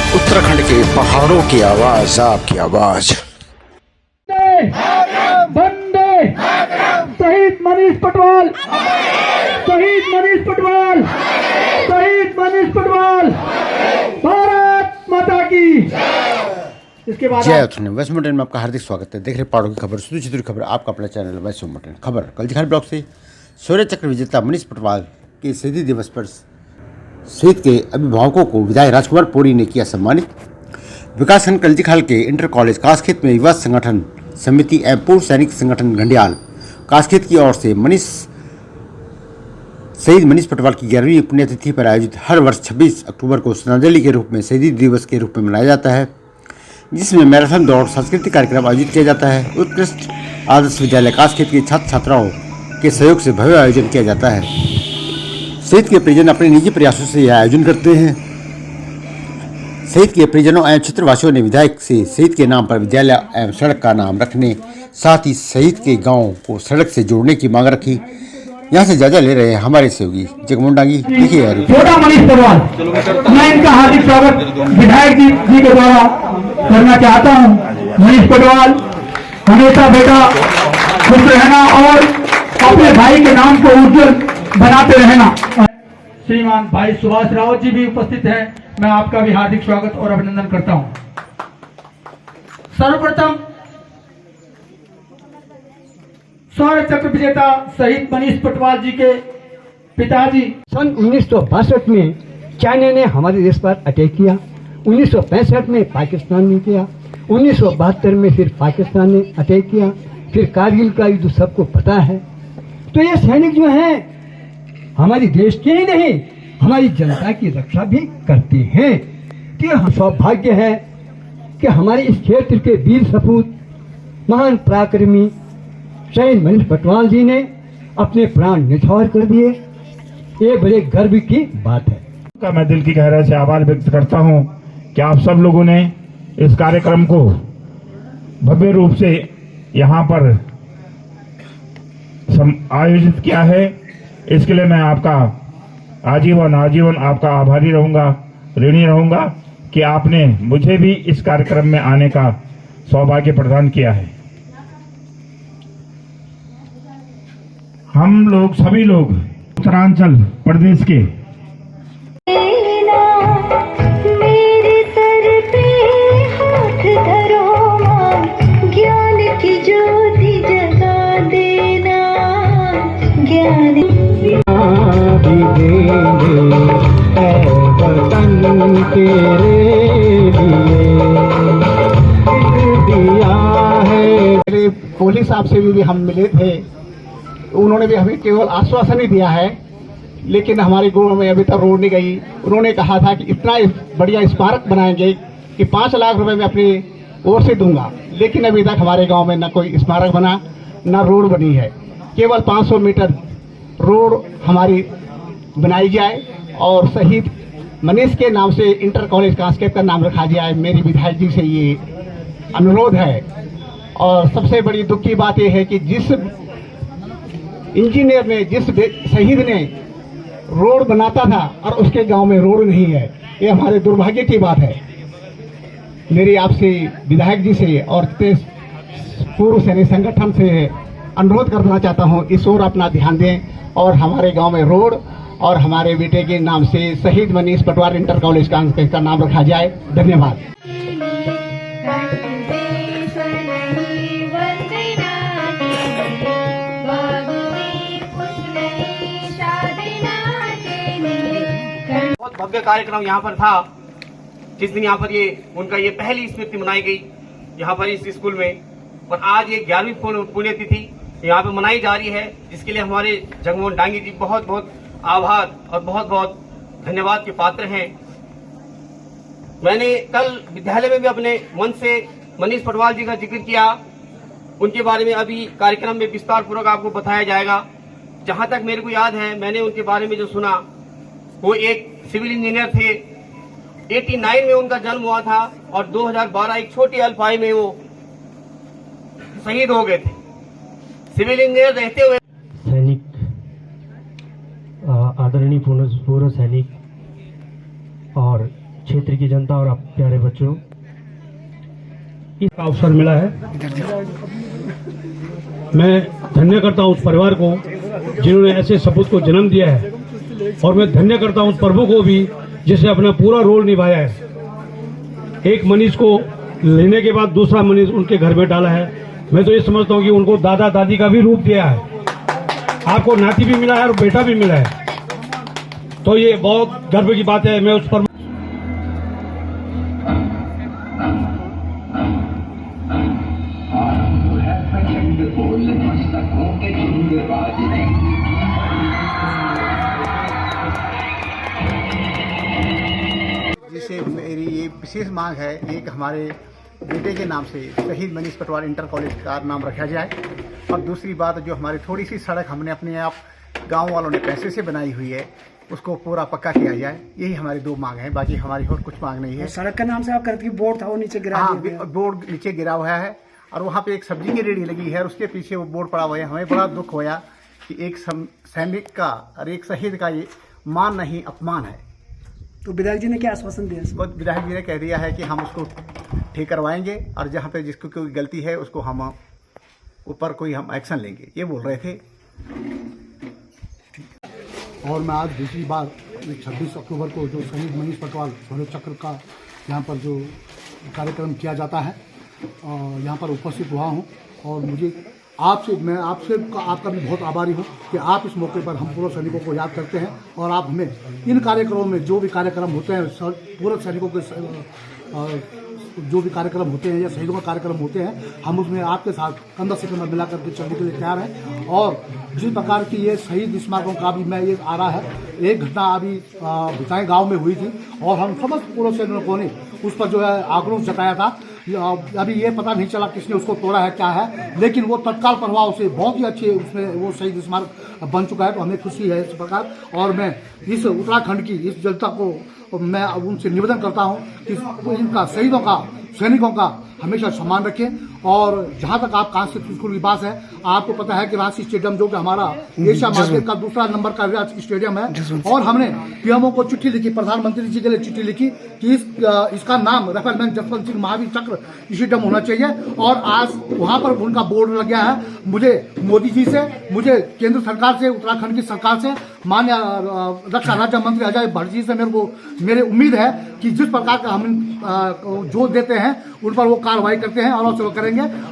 उत्तराखंड के पहाड़ों की आवाज, आपकी आवाज। वंदे शहीद मनीष पटवाल, शहीद मनीष पटवाल, शहीद मनीष पटवाल, भारत माता की। इसके बाद जय उत्तराखंड। वेस्ट मोटेन में आपका हार्दिक स्वागत है। देख रहे पहाड़ों की खबर, सुधी चितुरी खबर, आपका अपना चैनल वेस्ट मोटेन खबर। कल्जीखाल ब्लॉक से शौर्य चक्र विजेता मनीष पटवाल के शहीदी दिवस पर शहीद के अभिभावकों को विधायक राजकुमार पौड़ी ने किया सम्मानित। विकासखंड कल्जीखाल के इंटर कॉलेज कासखेत में युवा संगठन समिति एवं पूर्व सैनिक संगठन घंडियाल कासखेत की ओर से शहीद मनीष पटवाल की 11वीं पुण्यतिथि पर आयोजित हर वर्ष 26 अक्टूबर को श्रद्धांजलि के रूप में शहीदी दिवस के रूप में मनाया जाता है, जिसमें मैराथन दौड़, सांस्कृतिक कार्यक्रम आयोजित किया जाता है। उत्कृष्ट आदर्श विद्यालय कासखेत के छात्र छात्राओं के सहयोग से भव्य आयोजन किया जाता है। शहीद के परिजन अपने निजी प्रयासों से यह आयोजन करते हैं। शहीद के परिजनों एवं क्षेत्रवासियों ने विधायक से शहीद के नाम पर विद्यालय एवं सड़क का नाम रखने, साथ ही शहीद के गांव को सड़क से जोड़ने की मांग रखी। यहाँ से जायजा ले रहे हैं हमारे सहयोगी जगमोहन डांगी। देखिए छोटा मनीष पटवाल, मैं इनका हार्दिक स्वागत विधायक जी के द्वारा करना चाहता हूँ। मनीष पटवाल हमेशा बेटा खुश रहना और अपने भाई के नाम को उज्जवल बनाते रहना। श्रीमान भाई सुभाष रावत जी भी उपस्थित हैं, मैं आपका भी हार्दिक स्वागत और अभिनंदन करता हूं। सर्वप्रथम शौर्य चक्र विजेता शहीद मनीष पटवाल जी के पिताजी सन 1962 में चाइना ने हमारे देश पर अटैक किया, 1965 में पाकिस्तान ने किया, 1972 में फिर पाकिस्तान ने अटैक किया, फिर कारगिल का युद्ध सबको पता है। तो ये सैनिक जो हैं हमारी देश के ही नहीं, हमारी जनता की रक्षा भी करते हैं। तो यह सौभाग्य है कि हमारे इस क्षेत्र के वीर सपूत महान पराक्रमी शहीद मनीष पटवाल जी ने अपने प्राण न्यौछावर कर दिए। ये बड़े गर्व की बात है। मैं दिल की गहराई से आभार व्यक्त करता हूं कि आप सब लोगों ने इस कार्यक्रम को भव्य रूप से यहाँ पर आयोजित किया है। इसके लिए मैं आपका आजीवन आपका आभारी रहूंगा, ऋणी रहूंगा कि आपने मुझे भी इस कार्यक्रम में आने का सौभाग्य प्रदान किया है। हम लोग सभी लोग उत्तरांचल प्रदेश के मेरे सर पे हाथ धरो मां, ज्ञान की ज्योति जगा देना, ज्ञान पुलिस साहब से भी हम मिले थे, उन्होंने भी हमें केवल आश्वासन ही दिया है, लेकिन हमारे गांव में अभी तक रोड नहीं गई। उन्होंने कहा था कि इतना बढ़िया स्मारक बनाएंगे कि 5 लाख रुपए मैं अपनी ओर से दूंगा, लेकिन अभी तक हमारे गांव में न कोई स्मारक बना, न रोड बनी है। केवल 500 मीटर रोड हमारी बनाई जाए और शहीद मनीष के नाम से इंटर कॉलेज कासखेत का नाम रखा जाए। मेरी विधायक जी से ये अनुरोध है। और सबसे बड़ी दुख की बात यह है कि जिस इंजीनियर ने, जिस शहीद ने रोड बनाता था और उसके गांव में रोड नहीं है, ये हमारे दुर्भाग्य की बात है। मेरी आपसे विधायक जी से और पूर्व सैनिक संगठन से अनुरोध करना चाहता हूं, इस ओर अपना ध्यान दें और हमारे गांव में रोड और हमारे बेटे के नाम से शहीद मनीष पटवाल इंटर कॉलेज का नाम रखा जाए। धन्यवाद। बहुत भव्य कार्यक्रम यहाँ पर था, जिस दिन यहाँ पर उनका पहली स्मृति मनाई गई यहाँ पर इस स्कूल में। और आज ये 11वीं पुण्यतिथि यहाँ पे मनाई जा रही है, जिसके लिए हमारे जगमोहन डांगी जी बहुत बहुत आभार और बहुत बहुत धन्यवाद के पात्र हैं। मैंने कल विद्यालय में भी अपने मन से मनीष पटवाल जी का जिक्र किया, उनके बारे में अभी कार्यक्रम में विस्तार पूर्वक आपको बताया जाएगा। जहां तक मेरे को याद है, मैंने उनके बारे में जो सुना, वो एक सिविल इंजीनियर थे। 89 में उनका जन्म हुआ था और 2012 एक छोटी अल्पाई में वो शहीद हो गए थे। सिविल इंजीनियर रहते हुए सैनिक, आदरणीय पूर्व सैनिक और क्षेत्र की जनता और आप प्यारे बच्चों, इसका अवसर मिला है। मैं धन्य करता हूं उस परिवार को जिन्होंने ऐसे सपूत को जन्म दिया है, और मैं धन्य करता हूं उस प्रभु को भी जिसने अपना पूरा रोल निभाया है। एक मनीष को लेने के बाद दूसरा मनीष उनके घर में डाला है। मैं तो ये समझता हूं कि उनको दादा दादी का भी रूप दिया है। आपको नाती भी मिला है और बेटा भी मिला है, तो ये बहुत गर्व की बात है। मैं उस पर जिससे मेरी ये विशेष मांग है, एक हमारे बेटे के नाम से शहीद मनीष पटवाल इंटर कॉलेज का नाम रखा जाए, और दूसरी बात जो हमारी थोड़ी सी सड़क हमने अपने आप गांव वालों ने पैसे से बनाई हुई है उसको पूरा पक्का किया जाए। यही हमारी दो मांग है, बाकी हमारी और कुछ मांग नहीं है। सड़क का नाम से आप करते बोर्ड था वो नीचे गिरा दिया गया। बोर्ड नीचे गिरा हुआ है, और वहाँ पे एक सब्जी की रेहड़ी लगी है और उसके पीछे वो बोर्ड पड़ा हुआ है। हमें बड़ा दुख होया कि एक सैनिक का और एक शहीद का ये मान नहीं अपमान है। तो विधायक जी ने क्या आश्वासन दिया? विधायक जी ने कह दिया है कि हम उसको ठीक करवाएंगे, और जहाँ पे जिसको कोई गलती है उसको हम ऊपर कोई हम एक्शन लेंगे, ये बोल रहे थे। और मैं आज दूसरी बार 26 अक्टूबर को जो शहीद मनीष पटवाल शौर्य चक्र का यहाँ पर जो कार्यक्रम किया जाता है, यहाँ पर उपस्थित हुआ हूँ, और मैं आपसे आपका भी बहुत आभारी हूँ कि आप इस मौके पर हम पूर्व सैनिकों को याद करते हैं, और आप हमें इन कार्यक्रमों में जो भी कार्यक्रम होते हैं, पूर्व सैनिकों के जो भी कार्यक्रम होते हैं या शहीदों का कार्यक्रम होते हैं, हम उसमें आपके साथ कंधा से कंधा मिला करके चलने के लिए तैयार हैं। और जिस प्रकार की ये शहीद स्मारकों का भी मैं ये आ रहा है, एक घटना अभी भिताई गांव में हुई थी, और हम समस्त पूर्व सैनिकों ने उस पर जो है आक्रोश जताया था। अभी ये पता नहीं चला किसने उसको तोड़ा है क्या है, लेकिन वो तत्काल प्रभाव से बहुत ही अच्छे उसमें वो शहीद स्मारक बन चुका है, तो हमें खुशी है इस प्रकार। और मैं इस उत्तराखंड की इस जनता को मैं उनसे निवेदन करता हूं कि इनका शहीदों का सैनिकों का हमेशा सम्मान रखें। और जहां तक आप कांस्य स्कूल की बात है, आपको पता है कि रांची स्टेडियम जो कि हमारा एशिया मार्केट का दूसरा नंबर का स्टेडियम है, और हमने पीएमओ को चिट्ठी लिखी, प्रधानमंत्री जी के लिए चिट्ठी लिखी कि इसका नाम रेफरमेंट जसवंत सिंह महावीर चक्र स्टेडियम होना चाहिए। और आज वहां पर उनका बोर्ड लग गया है। मुझे मोदी जी से, मुझे केंद्र सरकार से, उत्तराखंड की सरकार से, माननीय रक्षा राज्य मंत्री अजय भट्ट जी से मेरे उम्मीद है कि जिस प्रकार का हम जो देते हैं उन पर वो कार्रवाई करते हैं और चलो करेंगे।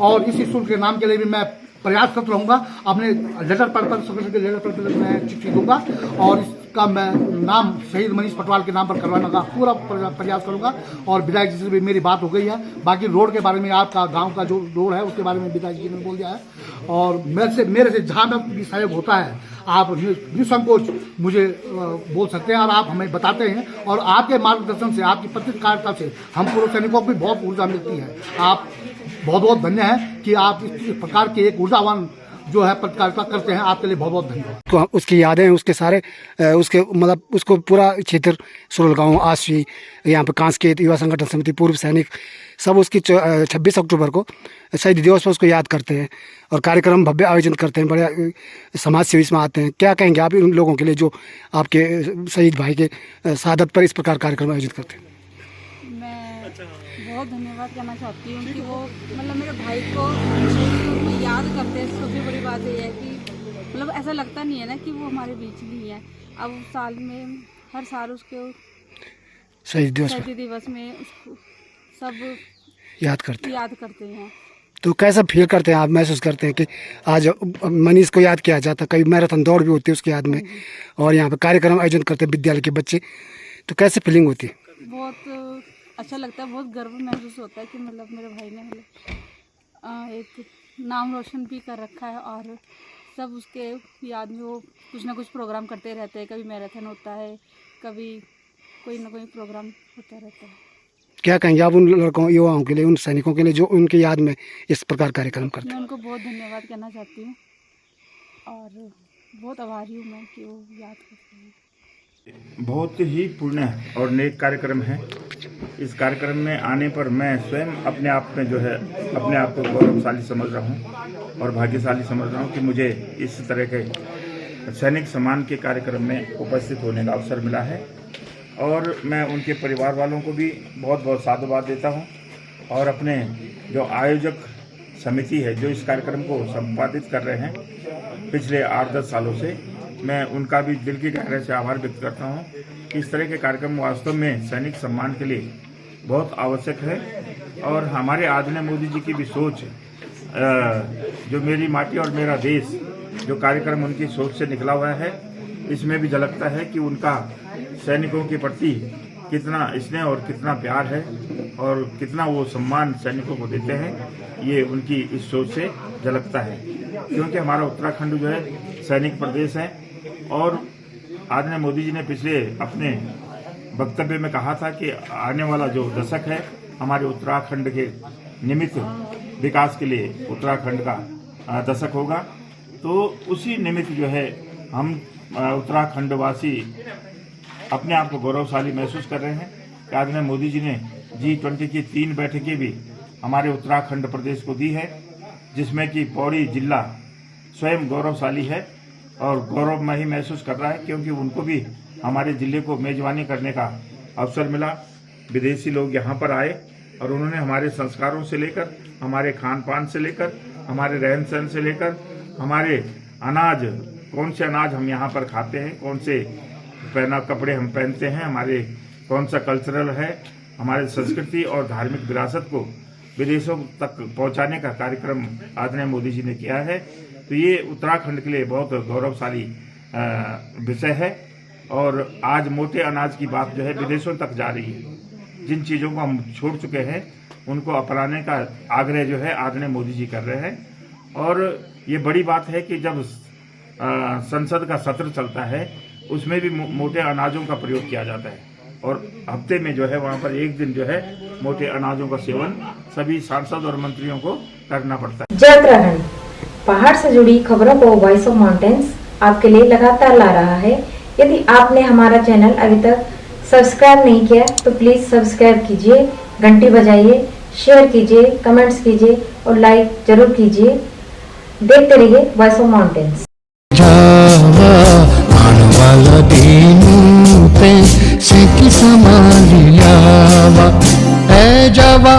और इस स्कूल के नाम के लिए भी मैं प्रयासरत रहूंगा। अपने लेटर पर मैं चिट्ठी दूंगा, और इसका मैं नाम शहीद मनीष पटवाल के नाम पर करवाने का पूरा प्रयास करूंगा। और विधायक जी से भी मेरी बात हो गई है। बाकी रोड के बारे में, आपका गांव का जो रोड है उसके बारे में विधायक जी ने बोल दिया है, और मेरे से जहाँ तक भी सहयोग होता है आप निसंकोच मुझे बोल सकते हैं, और आप हमें बताते हैं। और आपके मार्गदर्शन से, आपकी पत्रकारिता से हम पूर्व सैनिकों को भी बहुत ऊर्जा मिलती है। आप बहुत बहुत धन्य है कि आप इस प्रकार के एक ऊर्जावान जो है पत्रकारिता करते हैं। आपके लिए बहुत बहुत धन्यवाद। तो उसकी यादें, उसके सारे उसके मतलब उसको पूरा क्षेत्र सुरलगांव, आशी, यहाँ पे कांस्केत युवा संगठन समिति, पूर्व सैनिक सब उसकी 26 अक्टूबर को शहीद दिवस पर उसको याद करते हैं, और कार्यक्रम भव्य आयोजन करते हैं। बड़े समाज सेवी इसमें आते हैं। क्या कहेंगे आप उन लोगों के लिए जो आपके शहीद भाई के शहादत पर इस प्रकार कार्यक्रम आयोजित करते हैं? बहुत धन्यवाद करना चाहती हूँ कि वो मतलब मेरे भाई को याद करते हैं। सबसे बड़ी बात ये है कि मतलब ऐसा लगता नहीं है ना कि वो हमारे बीच नहीं है। अब साल में हर साल उसके शहीद दिवस में उसको सब याद करते हैं। तो कैसा फील करते हैं आप, महसूस करते हैं कि आज मनीष को याद किया जाता? कई मैराथन दौड़ भी होती है उसकी याद में, और यहाँ पे कार्यक्रम आयोजन करते हैं विद्यालय के बच्चे, तो कैसे फीलिंग होती है? बहुत अच्छा लगता है, बहुत गर्व महसूस होता है कि मतलब मेरे भाई ने मतलब एक नाम रोशन भी कर रखा है, और सब उसके याद में वो कुछ ना कुछ प्रोग्राम करते रहते हैं। कभी मैराथन होता है, कभी कोई ना कोई प्रोग्राम होता रहता है। क्या कहेंगे आप उन लड़कों, युवाओं के लिए, उन सैनिकों के लिए जो उनकी याद में इस प्रकार कार्यक्रम करते हैं? मैं उनको बहुत धन्यवाद करना चाहती हूँ, और बहुत आभारी हूँ मैं कि वो याद करते हैं। बहुत ही पुण्य और नेक कार्यक्रम है। इस कार्यक्रम में आने पर मैं स्वयं अपने आप में जो है अपने आप को गौरवशाली समझ रहा हूँ और भाग्यशाली समझ रहा हूँ कि मुझे इस तरह के सैनिक सम्मान के कार्यक्रम में उपस्थित होने का अवसर मिला है। और मैं उनके परिवार वालों को भी बहुत बहुत साधुवाद देता हूं और अपने जो आयोजक समिति है जो इस कार्यक्रम को संपादित कर रहे हैं पिछले 8-10 सालों से, मैं उनका भी दिल की गहराई से आभार व्यक्त करता हूं कि इस तरह के कार्यक्रम वास्तव में सैनिक सम्मान के लिए बहुत आवश्यक है। और हमारे आदरणीय मोदी जी की भी सोच, जो मेरी माटी और मेरा देश जो कार्यक्रम उनकी सोच से निकला हुआ है, इसमें भी झलकता है कि उनका सैनिकों के प्रति कितना स्नेह और कितना प्यार है और कितना वो सम्मान सैनिकों को देते हैं, ये उनकी इस सोच से झलकता है। क्योंकि हमारा उत्तराखंड जो है सैनिक प्रदेश है और आदरणीय मोदी जी ने पिछले अपने वक्तव्य में कहा था कि आने वाला जो दशक है हमारे उत्तराखंड के निमित्त विकास के लिए उत्तराखंड का दशक होगा। तो उसी निमित्त जो है हम उत्तराखंडवासी अपने आप को गौरवशाली महसूस कर रहे हैं कि आदरणीय मोदी जी ने G20 की 3 बैठकें भी हमारे उत्तराखंड प्रदेश को दी है, जिसमें कि पौड़ी जिला स्वयं गौरवशाली है और गौरवमयी महसूस कर रहा है, क्योंकि उनको भी हमारे जिले को मेजबानी करने का अवसर मिला। विदेशी लोग यहाँ पर आए और उन्होंने हमारे संस्कारों से लेकर, हमारे खान पान से लेकर, हमारे रहन सहन से लेकर, हमारे अनाज, कौन से अनाज हम यहाँ पर खाते हैं, कौन से कपड़े हम पहनते हैं, हमारे कौन सा कल्चरल है, हमारे संस्कृति और धार्मिक विरासत को विदेशों तक पहुंचाने का कार्यक्रम आदरणीय मोदी जी ने किया है। तो ये उत्तराखंड के लिए बहुत गौरवशाली विषय है। और आज मोटे अनाज की बात जो है विदेशों तक जा रही है। जिन चीज़ों को हम छोड़ चुके हैं उनको अपनाने का आग्रह जो है आदरणीय मोदी जी कर रहे हैं। और ये बड़ी बात है कि जब संसद का सत्र चलता है उसमें भी मोटे अनाजों का प्रयोग किया जाता है और हफ्ते में जो है वहाँ पर एक दिन जो है मोटे अनाजों का सेवन सभी सांसद और मंत्रियों को करना पड़ता है। जय उत्तराखंड, पहाड़ से जुड़ी खबरों को वॉइस ऑफ माउंटेन्स आपके लिए लगातार ला रहा है। यदि आपने हमारा चैनल अभी तक सब्सक्राइब नहीं किया तो प्लीज सब्सक्राइब कीजिए, घंटी बजाइए, शेयर कीजिए, कमेंट्स कीजिए और लाइक जरूर कीजिए। देखते रहिए वॉइस ऑफ माउंटेन्स। मानवाला दीनू पे से समालियावा ए जावा